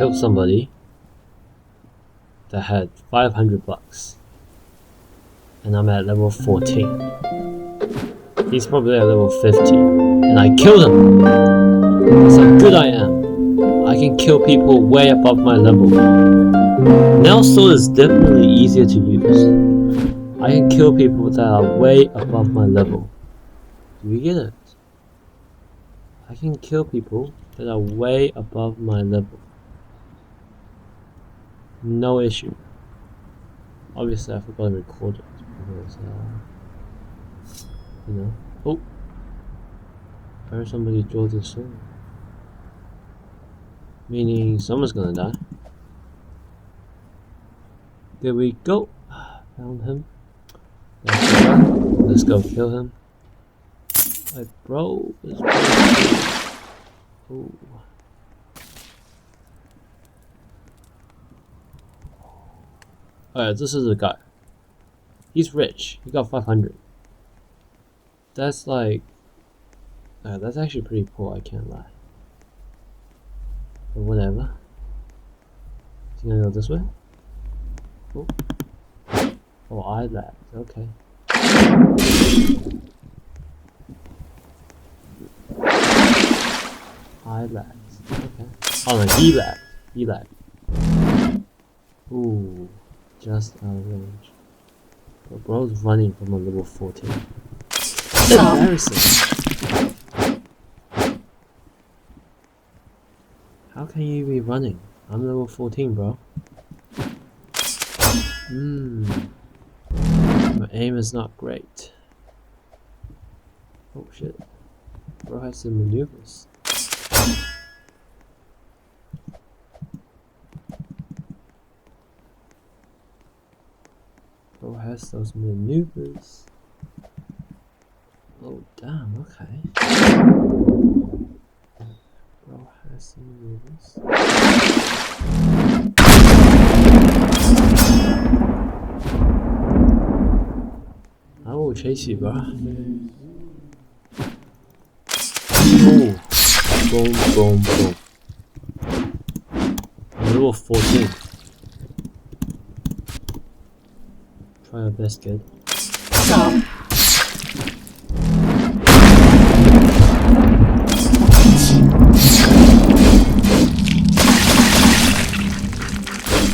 killed somebody that had 500 bucks. And I'm at level 14. He's probably at level 50. And I killed him! That's how good I am. I can kill people way above my level. Nail sword is definitely easier to use. I can kill people that are way above my level. Do you get it? I can kill people that are way above my level. No issue. Obviously I forgot to record it because, you know. Oh! I heard somebody draw this sword. Meaning someone's gonna die. There we go. Found him. Let's go kill him. My bro is oh. Alright, this is the guy. He's rich. He got 500. That's like... that's actually pretty poor, I can't lie. But whatever. Is he gonna go this way? Oh, oh, I lagged. Okay. I lagged. Okay. Oh no, he lagged. He lagged. Ooh, just out of range. But bro's running from a level 14. Embarrassing. How can you be running? I'm level 14, bro. My aim is not great. Oh shit. Bro has some maneuvers. Bro has those maneuvers. Oh damn, okay. Bro has some maneuvers. I will chase you, bro. Oh, boom, boom, boom. I'm level 14. Try your best, kid. Stop.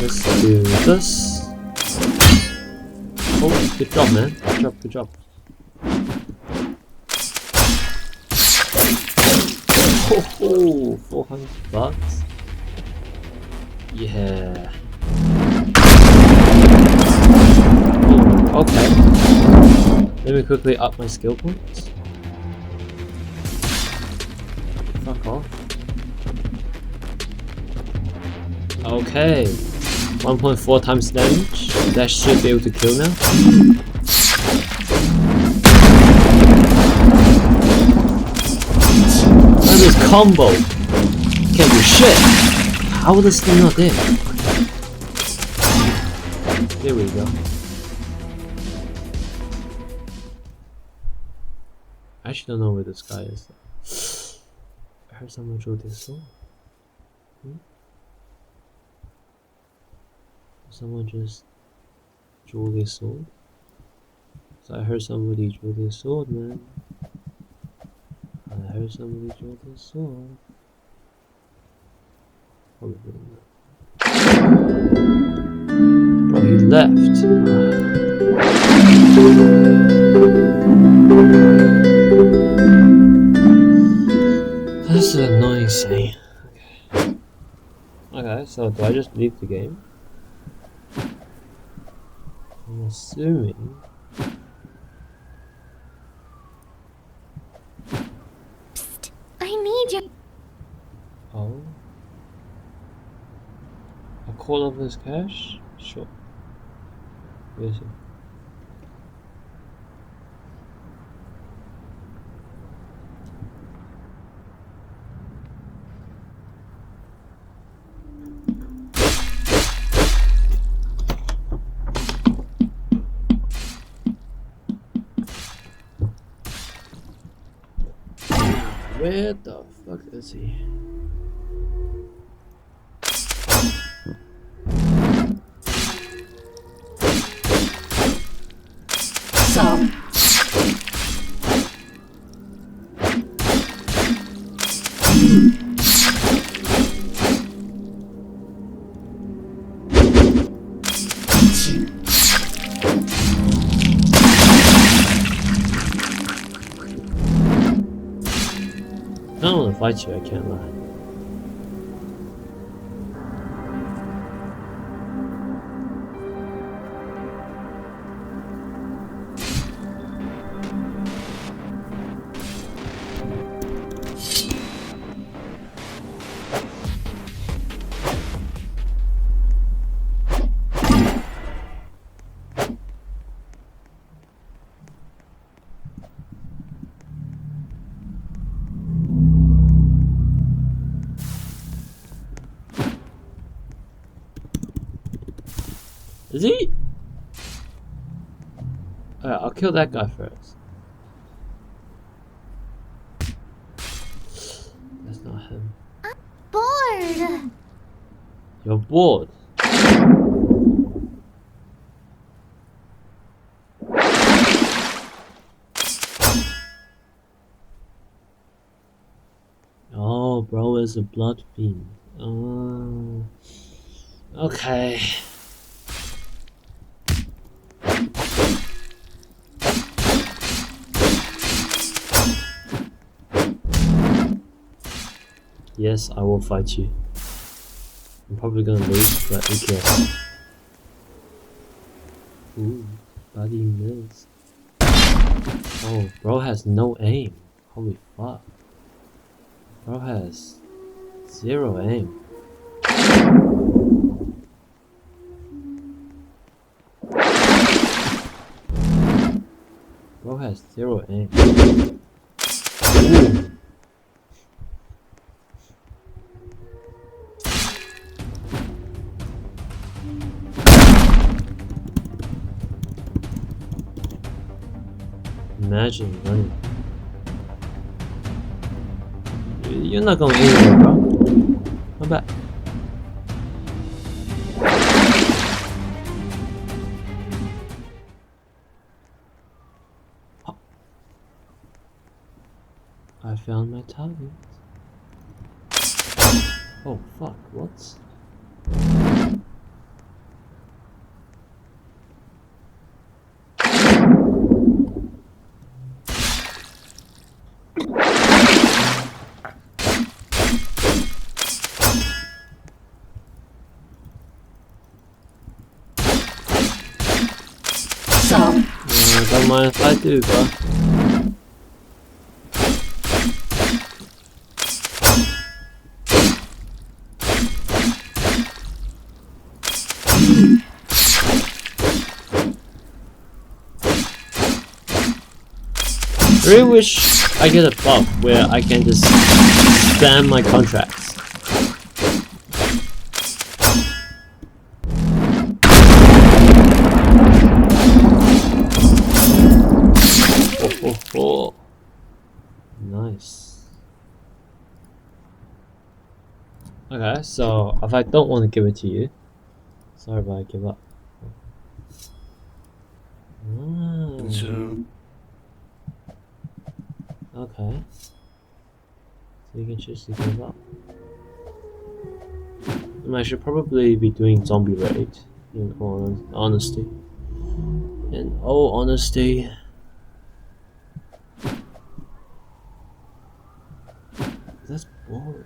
Let's do this. Oh, good job, man. Good job, good job. Oh, 400 bucks. Yeah. Oh, okay. Let me quickly up my skill points. Fuck off. Okay. 1.4 times damage. That should be able to kill now. Look at this combo. Can't do shit. How is this thing not there? There we go. I actually don't know where this guy is. I heard someone draw this sword. Someone just drew this sword. So I heard somebody draw this sword, man. I heard somebody draw this sword. Probably not. Bro, he left. That's an annoying thing. Okay, so do I just leave the game? I'm assuming. Psst, I need you. Oh. A call of his cash? Sure. Where is he? Where the fuck is he? Stop. I don't want to fight you, I can't lie. Is he? Alright, I'll kill that guy first. That's not him. Bored. You're bored. Oh, bro is a blood fiend. Oh. Okay. Yes, I will fight you. I'm probably gonna lose, but who cares? Ooh, buddy missed. Oh, bro has no aim. Holy fuck. Bro has 0 aim. Bro has 0 aim. Ooh. Imagine running. You're not going anywhere, bro. Come back. Oh. I found my target. Oh fuck, what? Don't mind if I do, bro. I really wish I get a bug where I can just spam my contracts. Oh, nice. Okay, so if I don't want to give it to you, sorry, but I give up. Okay. So you can choose to give up. And I should probably be doing zombie raid, in all honesty. In all honesty. That's boring.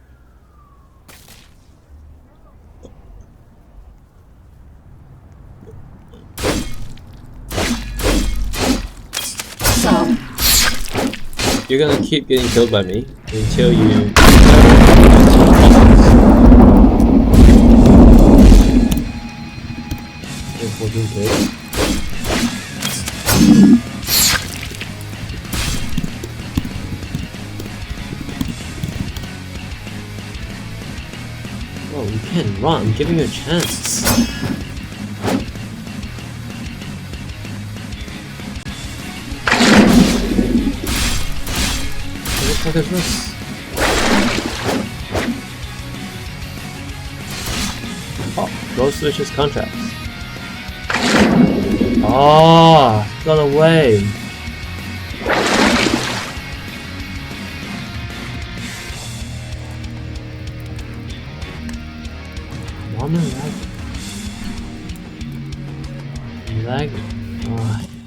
Stop. You're gonna keep getting killed by me until you. Oh, you can't run. I'm giving you a chance. What the fuck is this? Oh, go switch his contracts. Oh, got away. Why am I lagging? Lagging. Oh.